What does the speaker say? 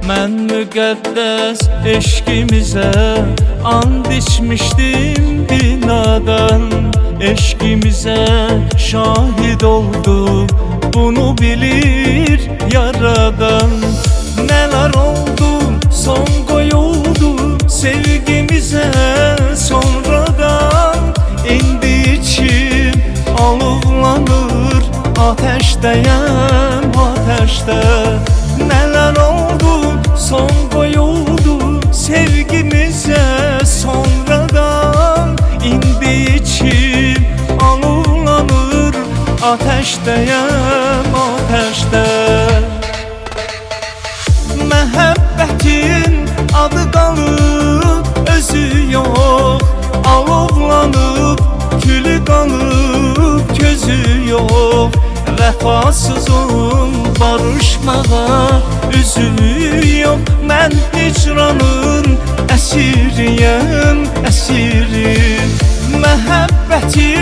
Mən müqəddəs eşqimizə and içmişdim binadan. Eşqimizə şahid oldu, bunu bilir yaradan. Neler oldu, son koyuldu sevgimize sonradan. İndi içim alovlanır, ateşteyim ateşte. Neler oldu, son koyuldu sevgimize sonradan. İndi içim alovlanır, ateşteyim ateşte. Məhəbbətin adı qalıb, özü yox. Alovlanıb, külü qalıb, gözü yox. Vəfasızın barışmağa üzü yox. Mən hicranın əsiriyəm, əsiri. Məhəbbətin